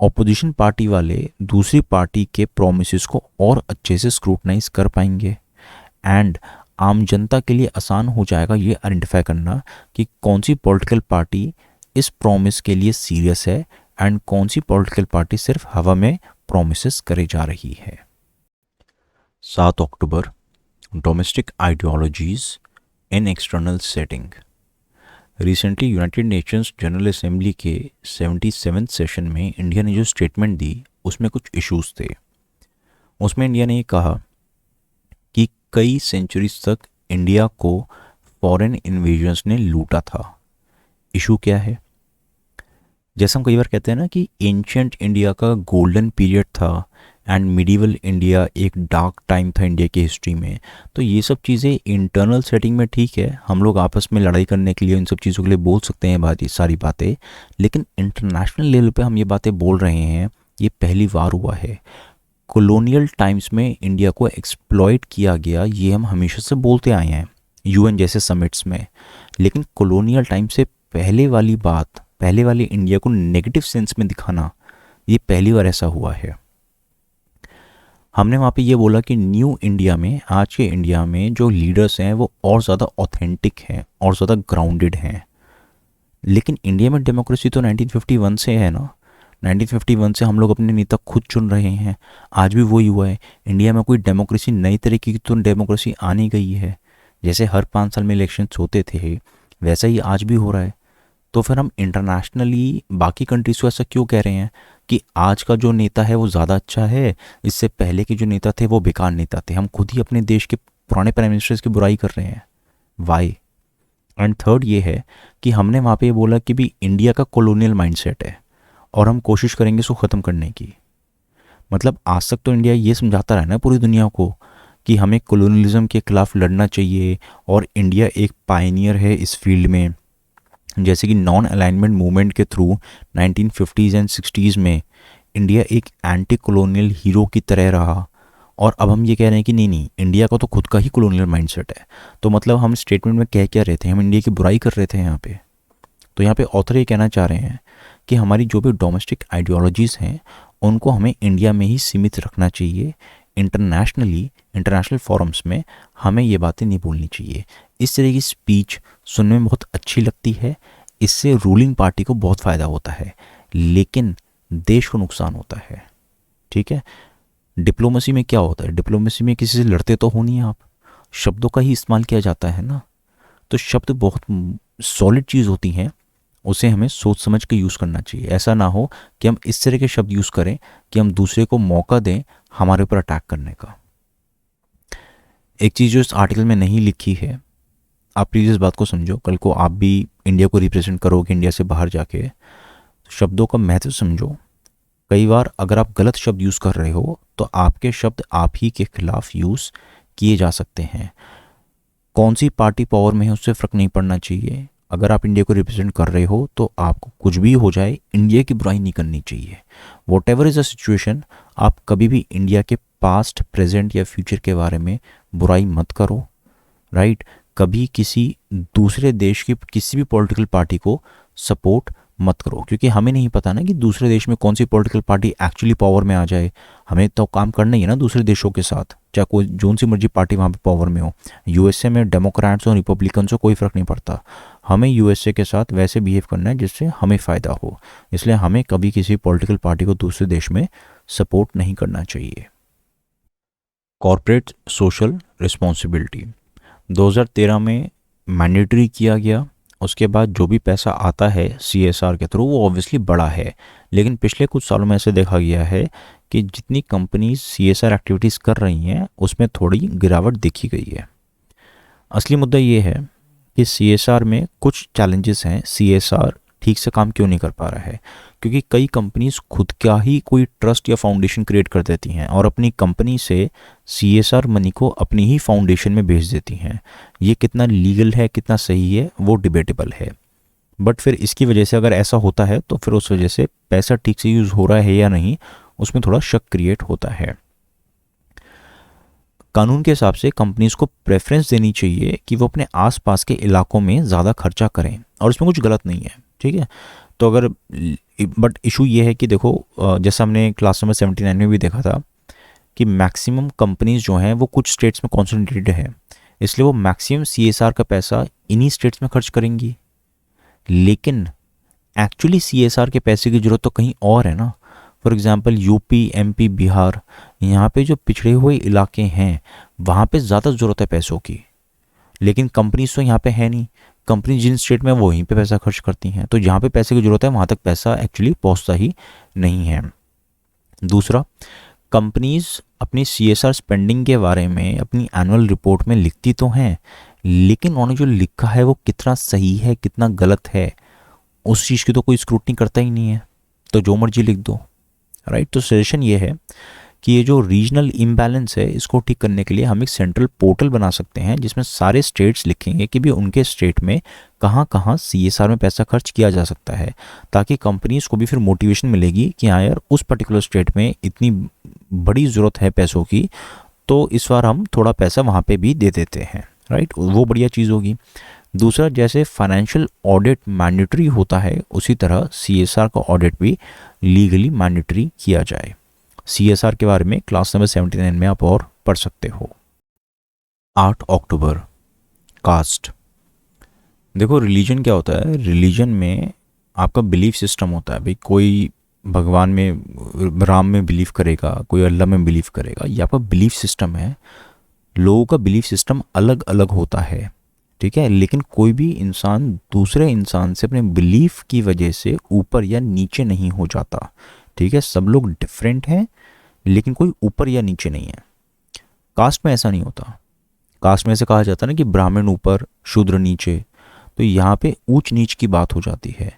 ऑपोजिशन पार्टी वाले दूसरी पार्टी के प्रोमिसेस को और अच्छे से स्क्रूटनाइज कर पाएंगे एंड आम जनता के लिए आसान हो जाएगा ये आइडेंटिफाई करना कि कौन सी पॉलिटिकल पार्टी इस प्रॉमिस के लिए सीरियस है एंड कौन सी पॉलिटिकल पार्टी सिर्फ हवा में प्रॉमिसेस करे जा रही है। 7 October, domestic ideologies in external setting. Recently United Nations General Assembly के 77वें सेशन में इंडिया ने जो स्टेटमेंट दी उसमें कुछ इश्यूज थे। उसमें इंडिया ने ये कहा कि कई सेंचुरीज तक इंडिया को फॉरेन इन्वेजन्स ने लूटा था। इशू क्या है? जैसे हम कई बार कहते हैं ना कि एंशियंट इंडिया का गोल्डन पीरियड था एंड मिडिवल इंडिया एक डार्क टाइम था इंडिया की हिस्ट्री में। तो ये सब चीज़ें इंटरनल सेटिंग में ठीक है, हम लोग आपस में लड़ाई करने के लिए इन सब चीज़ों के लिए बोल सकते हैं ये सारी बातें, लेकिन इंटरनेशनल लेवल पे हम ये बातें बोल रहे हैं, ये पहली बार हुआ है। कॉलोनियल टाइम्स में इंडिया को एक्सप्लॉइट किया गया, ये हम हमेशा से बोलते आए हैं यूएन जैसे समिट्स में, लेकिन कॉलोनियल टाइम से पहले वाली बात, पहले वाले इंडिया को नेगेटिव सेंस में दिखाना, ये पहली बार ऐसा हुआ है। हमने वहाँ पे ये बोला कि न्यू इंडिया में, आज के इंडिया में जो लीडर्स हैं वो और ज़्यादा ऑथेंटिक हैं और ज़्यादा ग्राउंडेड हैं। लेकिन इंडिया में डेमोक्रेसी तो 1951 से है ना, 1951 से हम लोग अपने नेता खुद चुन रहे हैं, आज भी वही हुआ है। इंडिया में कोई डेमोक्रेसी नई तरीके की तो डेमोक्रेसी आनी गई है, जैसे हर 5 साल में इलेक्शंस होते थे वैसा ही आज भी हो रहा है। तो फिर हम इंटरनेशनली बाकी कंट्रीज को ऐसा क्यों कह रहे हैं कि आज का जो नेता है वो ज़्यादा अच्छा है, इससे पहले के जो नेता थे वो बेकार नेता थे? हम खुद ही अपने देश के पुराने प्राइम मिनिस्टर्स की बुराई कर रहे हैं। वाई? एंड थर्ड ये है कि हमने वहाँ पे ये बोला कि भी इंडिया का कॉलोनियल माइंडसेट है और हम कोशिश करेंगे इसको ख़त्म करने की। मतलब आज तक तो इंडिया ये समझाता रहा ना पूरी दुनिया को कि हमें कॉलोनियलिज्म के खिलाफ लड़ना चाहिए और इंडिया एक पायनियर है इस फील्ड में। जैसे कि नॉन अलाइनमेंट मूवमेंट के थ्रू 1950s एंड 60s में इंडिया एक एंटी कॉलोनियल हीरो की तरह रहा, और अब हम ये कह रहे हैं कि नहीं नहीं, इंडिया का तो खुद का ही कॉलोनियल माइंडसेट है। तो मतलब हम स्टेटमेंट में कह क्या रहे थे? हम इंडिया की बुराई कर रहे थे यहाँ पे। तो यहाँ पे ऑथर ये कहना चाह रहे हैं कि हमारी जो भी डोमेस्टिक आइडियोलॉजीज़ हैं उनको हमें इंडिया में ही सीमित रखना चाहिए, इंटरनेशनल फोरम्स में हमें ये बातें नहीं बोलनी चाहिए। इस तरह की स्पीच सुनने में बहुत अच्छी लगती है, इससे रूलिंग पार्टी को बहुत फ़ायदा होता है, लेकिन देश को नुकसान होता है। ठीक है, डिप्लोमेसी में क्या होता है? डिप्लोमेसी में किसी से लड़ते तो हो नहीं आप, शब्दों का ही इस्तेमाल किया जाता है ना। तो शब्द बहुत सॉलिड चीज़ होती हैं, उसे हमें सोच समझ के यूज़ करना चाहिए। ऐसा ना हो कि हम इस तरह के शब्द यूज़ करें कि हम दूसरे को मौका दें हमारे ऊपर अटैक करने का। एक चीज़ जो इस आर्टिकल में नहीं लिखी है, आप प्लीज़ इस बात को समझो, कल को आप भी इंडिया को रिप्रेजेंट करोगे इंडिया से बाहर जाके, तो शब्दों का महत्व समझो। कई बार अगर आप गलत शब्द यूज़ कर रहे हो तो आपके शब्द आप ही के खिलाफ यूज़ किए जा सकते हैं। कौन सी पार्टी पावर में है उससे फ़र्क नहीं पड़ना चाहिए। अगर आप इंडिया को रिप्रेजेंट कर रहे हो तो आपको कुछ भी हो जाए इंडिया की बुराई नहीं करनी चाहिए। What ever is a situation, आप कभी भी इंडिया के पास्ट, प्रेजेंट या फ्यूचर के बारे में बुराई मत करो, राइट? कभी किसी दूसरे देश की किसी भी पॉलिटिकल पार्टी को सपोर्ट मत करो, क्योंकि हमें नहीं पता ना कि दूसरे देश में कौन सी पॉलिटिकल पार्टी एक्चुअली पावर में आ जाए। हमें तो काम करना ही है ना दूसरे देशों के साथ, चाहे कोई जोन सी मर्जी पार्टी वहाँ पे पावर में हो। यूएसए में डेमोक्रेट्स और रिपब्लिकन्स को कोई फ़र्क नहीं पड़ता, हमें यूएसए के साथ वैसे बिहेव करना है जिससे हमें फ़ायदा हो। इसलिए हमें कभी किसी पॉलिटिकल पार्टी को दूसरे देश में सपोर्ट नहीं करना चाहिए। कॉर्पोरेट सोशल रिस्पॉन्सिबिलिटी 2013 में मैंडेटरी किया गया। उसके बाद जो भी पैसा आता है CSR के थ्रू वो ऑब्वियसली बड़ा है, लेकिन पिछले कुछ सालों में ऐसे देखा गया है कि जितनी कंपनीज CSR एक्टिविटीज़ कर रही हैं उसमें थोड़ी गिरावट देखी गई है। असली मुद्दा ये है कि CSR में कुछ चैलेंजेस हैं। CSR ठीक से काम क्यों नहीं कर पा रहा है? क्योंकि कई कंपनीज खुद का ही कोई ट्रस्ट या फाउंडेशन क्रिएट कर देती हैं और अपनी कंपनी से CSR मनी को अपनी ही फाउंडेशन में भेज देती हैं। ये कितना लीगल है, कितना सही है, वो डिबेटेबल है। बट फिर इसकी वजह से अगर ऐसा होता है तो फिर उस वजह से पैसा ठीक से यूज़ हो रहा है या नहीं, उसमें थोड़ा शक क्रिएट होता है। कानून के हिसाब से कंपनीज को प्रेफरेंस देनी चाहिए कि वो अपने आसपास के इलाकों में ज़्यादा खर्चा करें, और इसमें कुछ गलत नहीं है, ठीक है। तो अगर बट इशू ये है कि देखो, जैसा हमने क्लास नंबर 79 में भी देखा था कि मैक्सिमम कंपनीज जो हैं वो कुछ स्टेट्स में कॉन्सेंट्रेटेड है, इसलिए वो मैक्सिमम CSR का पैसा इन्हीं स्टेट्स में खर्च करेंगी। लेकिन एक्चुअली CSR के पैसे की ज़रूरत तो कहीं और है ना। For example UP, MP, Bihar, यहाँ पे जो पिछड़े हुए इलाके हैं वहाँ पे ज़्यादा ज़रूरत है पैसों की, लेकिन कंपनीज तो यहाँ पे है नहीं। कंपनी जिन स्टेट में वहीं पे पैसा खर्च करती हैं, तो जहाँ पे पैसे की ज़रूरत है वहाँ तक पैसा एक्चुअली पहुँचता ही नहीं है। दूसरा, कंपनीज अपनी CSR स्पेंडिंग के बारे में अपनी एनुअल रिपोर्ट में लिखती तो हैं, लेकिन उन्होंने जो लिखा है वो कितना सही है कितना गलत है उस चीज़ की तो कोई स्क्रूटनी करता ही नहीं है, तो जो मर्जी लिख दो, राइट। तो सजेशन ये है कि ये जो रीजनल इम्बैलेंस है इसको ठीक करने के लिए हम एक सेंट्रल पोर्टल बना सकते हैं जिसमें सारे स्टेट्स लिखेंगे कि भी उनके स्टेट में कहाँ कहाँ CSR में पैसा खर्च किया जा सकता है, ताकि कंपनीज को भी फिर मोटिवेशन मिलेगी कि हाँ यार उस पर्टिकुलर स्टेट में इतनी बड़ी ज़रूरत है पैसों की, तो इस बार हम थोड़ा पैसा वहाँ पे भी दे देते हैं, राइट। वो बढ़िया चीज़ होगी। दूसरा, जैसे फाइनेंशियल ऑडिट मैंडेटरी होता है उसी तरह CSR का ऑडिट भी लीगली मैंडेटरी किया जाए। CSR के बारे में क्लास नंबर 79 में आप और पढ़ सकते हो। 8 अक्टूबर, कास्ट। देखो रिलीजन क्या होता है, रिलीजन में आपका बिलीफ सिस्टम होता है। भाई कोई भगवान में, राम में बिलीव करेगा, कोई अल्लाह में बिलीव करेगा, ये आपका बिलीफ सिस्टम है। लोगों का बिलीफ सिस्टम अलग अलग होता है, ठीक है, लेकिन कोई भी इंसान दूसरे इंसान से अपने बिलीफ की वजह से ऊपर या नीचे नहीं हो जाता, ठीक है। सब लोग डिफरेंट हैं लेकिन कोई ऊपर या नीचे नहीं है। कास्ट में ऐसा नहीं होता। कास्ट में ऐसे कहा जाता है ना कि ब्राह्मण ऊपर शूद्र नीचे, तो यहाँ पे ऊंच नीच की बात हो जाती है।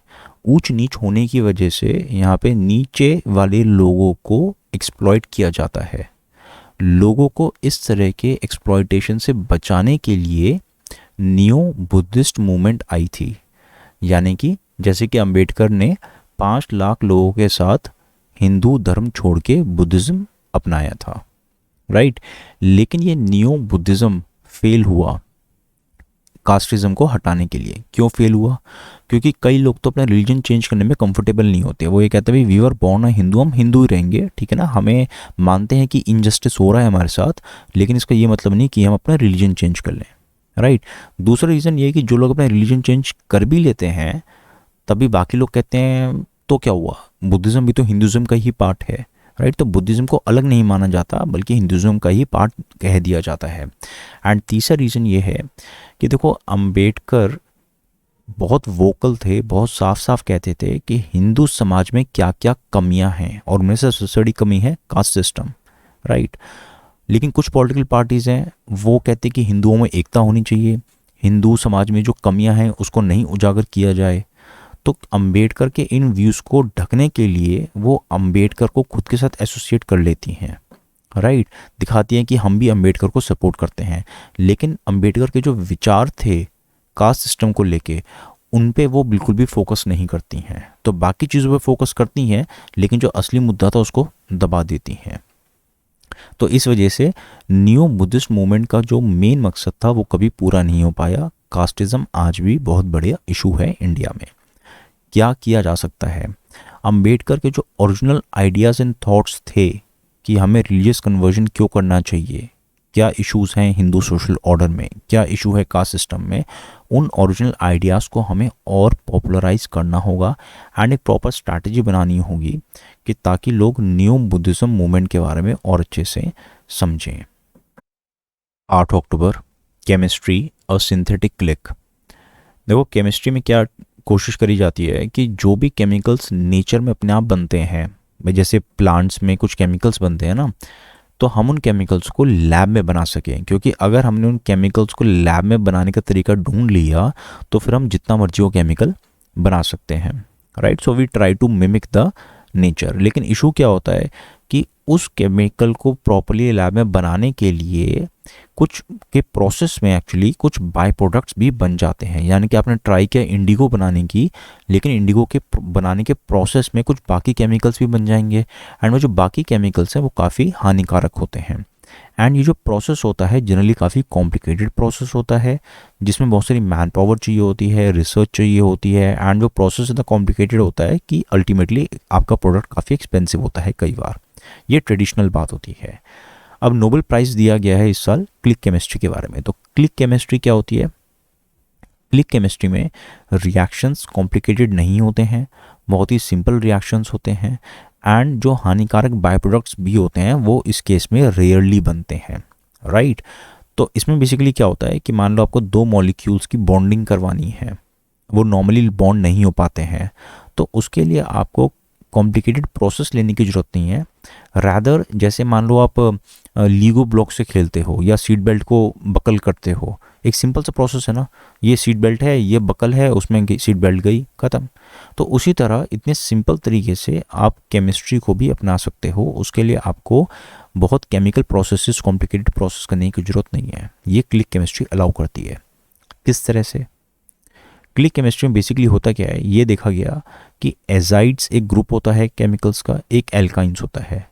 ऊंच नीच होने की वजह से यहाँ पे नीचे वाले लोगों को एक्सप्लॉइट किया जाता है। लोगों को इस तरह के एक्सप्लॉइटेशन से बचाने के लिए न्यू बुद्धिस्ट मूवमेंट आई थी, यानी कि जैसे कि अंबेडकर ने 5 लाख लोगों के साथ हिंदू धर्म छोड़ के बुद्धिज़्म अपनाया था, राइट। लेकिन ये न्यू बुद्धिज़्म फेल हुआ कास्टिज्म को हटाने के लिए। क्यों फेल हुआ? क्योंकि कई लोग तो अपना रिलीजन चेंज करने में कंफर्टेबल नहीं होते। वो ये कहते हैं we were born a Hindu, हम हिंदू ही रहेंगे, ठीक है ना। हमें मानते हैं कि इनजस्टिस हो रहा है हमारे साथ, लेकिन इसका ये मतलब नहीं कि हम अपना रिलीजन चेंज कर लें, राइट। दूसरा रीज़न ये है कि जो लोग अपना रिलीजन चेंज कर भी लेते हैं तभी बाकी लोग कहते हैं तो क्या हुआ, बुद्धिज़्म भी तो हिंदुज़्म का ही पार्ट है, राइट। तो बुद्धिज़्म को अलग नहीं माना जाता बल्कि हिंदुज़्म का ही पार्ट कह दिया जाता है। एंड तीसरा रीज़न ये है कि देखो अंबेडकर बहुत वोकल थे, बहुत साफ साफ कहते थे कि हिंदू समाज में क्या क्या कमियां हैं, और उनमें से सबसे बड़ी कमी है कास्ट सिस्टम, राइट। लेकिन कुछ पॉलिटिकल पार्टीज़ हैं वो कहते कि हिंदुओं में एकता होनी चाहिए, हिंदू समाज में जो कमियां हैं उसको नहीं उजागर किया जाए। तो अंबेडकर के इन व्यूज़ को ढकने के लिए वो अंबेडकर को खुद के साथ एसोसिएट कर लेती हैं, राइट। दिखाती हैं कि हम भी अंबेडकर को सपोर्ट करते हैं, लेकिन अंबेडकर के जो विचार थे कास्ट सिस्टम को लेके उन पे वो बिल्कुल भी फोकस नहीं करती हैं। तो बाकी चीज़ों पे फोकस करती हैं लेकिन जो असली मुद्दा था उसको दबा देती हैं। तो इस वजह से न्यू बुद्धिस्ट मूवमेंट का जो मेन मकसद था वो कभी पूरा नहीं हो पाया। कास्टिज्म आज भी बहुत बड़ा इशू है इंडिया में। क्या किया जा सकता है? अंबेडकर के जो ओरिजिनल आइडियाज़ एंड थॉट्स थे कि हमें रिलीजियस कन्वर्जन क्यों करना चाहिए, क्या इश्यूज़ हैं हिंदू सोशल ऑर्डर में, क्या इशू है कास्ट सिस्टम में, उन ओरिजिनल आइडियाज़ को हमें और पॉपुलराइज करना होगा एंड एक प्रॉपर स्ट्रैटेजी बनानी होगी कि ताकि लोग न्यू बुद्धिज़्म मूवमेंट के बारे में और अच्छे से समझें। 8 अक्टूबर, केमिस्ट्री और सिंथेटिक क्लिक। देखो केमिस्ट्री में क्या कोशिश करी जाती है कि जो भी केमिकल्स नेचर में अपने आप बनते हैं, जैसे प्लांट्स में कुछ केमिकल्स बनते हैं ना, तो हम उन केमिकल्स को लैब में बना सकें। क्योंकि अगर हमने उन केमिकल्स को लैब में बनाने का तरीका ढूंढ लिया तो फिर हम जितना मर्जी वो केमिकल बना सकते हैं, right. So we try to mimic the nature. लेकिन इशू क्या होता है कि उस केमिकल को प्रॉपर्ली लैब में बनाने के लिए कुछ के प्रोसेस में एक्चुअली कुछ बाय प्रोडक्ट्स भी बन जाते हैं। यानी कि आपने ट्राई किया इंडिगो बनाने की, लेकिन इंडिगो के बनाने के प्रोसेस में कुछ बाकी केमिकल्स भी बन जाएंगे एंड वो जो बाकी केमिकल्स हैं वो काफ़ी हानिकारक होते हैं। एंड ये जो प्रोसेस होता है जनरली काफ़ी कॉम्प्लिकेटेड प्रोसेस होता है जिसमें बहुत सारी मैन पावर चाहिए होती है, रिसर्च चाहिए होती है, एंड जो प्रोसेस इतना कॉम्प्लिकेटेड होता है कि अल्टीमेटली आपका प्रोडक्ट काफ़ी एक्सपेंसिव होता है कई बार। ये ट्रेडिशनल बात होती है। अब नोबेल प्राइज़ दिया गया है इस साल क्लिक केमिस्ट्री के बारे में। तो क्लिक केमिस्ट्री क्या होती है? क्लिक केमिस्ट्री में रिएक्शंस कॉम्प्लिकेटेड नहीं होते हैं, बहुत ही सिंपल रिएक्शंस होते हैं, एंड जो हानिकारक बाय प्रोडक्ट्स भी होते हैं वो इस केस में रेयरली बनते हैं, राइट। तो इसमें बेसिकली क्या होता है कि मान लो आपको दो मॉलिक्यूल्स की बॉन्डिंग करवानी है, वो नॉर्मली बॉन्ड नहीं हो पाते हैं, तो उसके लिए आपको कॉम्प्लिकेटेड प्रोसेस लेने की ज़रूरत नहीं है। रैदर जैसे मान लो आप लीगो ब्लॉक से खेलते हो या सीट बेल्ट को बकल करते हो, एक सिंपल सा प्रोसेस है ना, ये सीट बेल्ट है, ये बकल है, उसमें सीट बेल्ट गई, ख़त्म। तो उसी तरह इतने सिंपल तरीके से आप केमिस्ट्री को भी अपना सकते हो। उसके लिए आपको बहुत केमिकल प्रोसेसेस, कॉम्प्लिकेटेड प्रोसेस करने की ज़रूरत नहीं है। ये क्लिक केमिस्ट्री अलाउ करती है। किस तरह से? क्लिक केमिस्ट्री में बेसिकली होता क्या है, ये देखा गया कि एजाइड्स एक ग्रुप होता है केमिकल्स का, एक एल्काइंस होता है।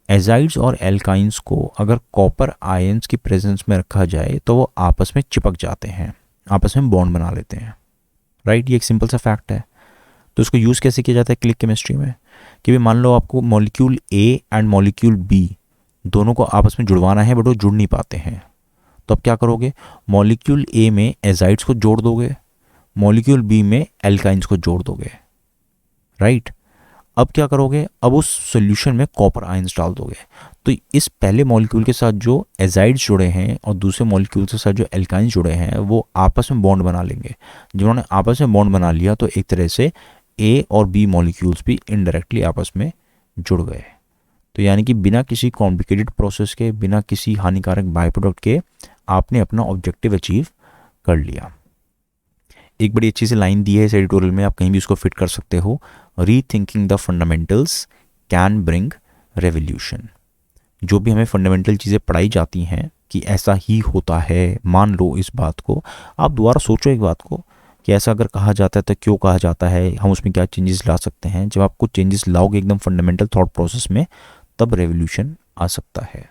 एजाइड्स और एल्काइंस को अगर कॉपर आयंस की प्रेजेंस में रखा जाए तो वो आपस में चिपक जाते हैं, आपस में बॉन्ड बना लेते हैं, राइट। ये एक सिंपल सा फैक्ट है। तो इसको यूज़ कैसे किया जाता है क्लिक केमिस्ट्री में, कि भाई मान लो आपको molecule A and molecule B दोनों को आपस में जुड़वाना है, बट वो जुड़ नहीं पाते हैं। तो अब क्या करोगे, मॉलिक्यूल ए में एजाइड्स को जोड़ दोगे, मॉलिक्यूल बी में एल्काइंस को जोड़ दोगे, राइट। अब क्या करोगे, अब उस सॉल्यूशन में कॉपर आयंस डाल दोगे। तो इस पहले मॉलिक्यूल के साथ जो एजाइड्स जुड़े हैं और दूसरे मॉलिक्यूल के साथ जो एल्काइंस जुड़े हैं वो आपस में बॉन्ड बना लेंगे। जिन्होंने आपस में बॉन्ड बना लिया तो एक तरह से ए और बी मॉलिक्यूल्स भी इनडायरेक्टली आपस में जुड़ गए। तो यानी कि बिना किसी कॉम्प्लिकेटेड प्रोसेस के, बिना किसी हानिकारक बाय प्रोडक्ट के आपने अपना ऑब्जेक्टिव अचीव कर लिया। एक बड़ी अच्छी सी लाइन दी है इस एडिटोरियल में, आप कहीं भी उसको फिट कर सकते हो, rethinking the fundamentals can bring revolution. जो भी हमें फंडामेंटल चीज़ें पढ़ाई जाती हैं कि ऐसा ही होता है, मान लो इस बात को, आप दोबारा सोचो एक बात को कि ऐसा अगर कहा जाता है तो क्यों कहा जाता है, हम उसमें क्या चेंजेस ला सकते हैं। जब आप कुछ चेंजेस लाओगे एकदम फंडामेंटल थॉट प्रोसेस में, तब रेवोल्यूशन आ सकता है।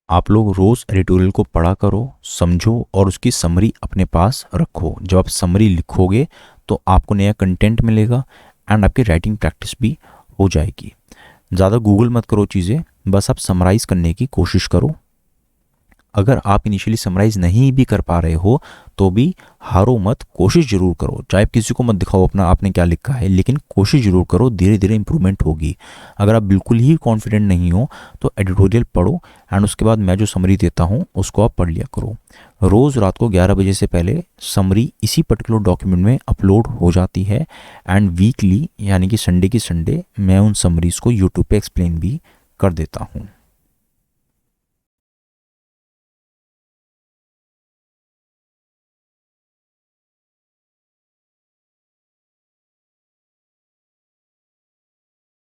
आप लोग रोज़ एडिटोरियल को पढ़ा करो, समझो और उसकी समरी अपने पास रखो। जब आप समरी लिखोगे तो आपको नया कंटेंट मिलेगा एंड आपकी राइटिंग प्रैक्टिस भी हो जाएगी। ज़्यादा गूगल मत करो चीज़ें, बस आप समराइज़ करने की कोशिश करो। अगर आप इनिशियली समराइज़ नहीं भी कर पा रहे हो तो भी हारो मत, कोशिश ज़रूर करो। चाहे किसी को मत दिखाओ अपना आपने क्या लिखा है, लेकिन कोशिश ज़रूर करो, धीरे धीरे इंप्रूवमेंट होगी। अगर आप बिल्कुल ही कॉन्फिडेंट नहीं हो तो एडिटोरियल पढ़ो एंड उसके बाद मैं जो समरी देता हूँ उसको आप पढ़ लिया करो। रोज़ रात को 11 बजे से पहले समरी इसी पर्टिकुलर डॉक्यूमेंट में अपलोड हो जाती है एंड वीकली यानी कि संडे की संडे मैं उन समरीज़ को यूट्यूब पे एक्सप्लेन भी कर देता हूँ।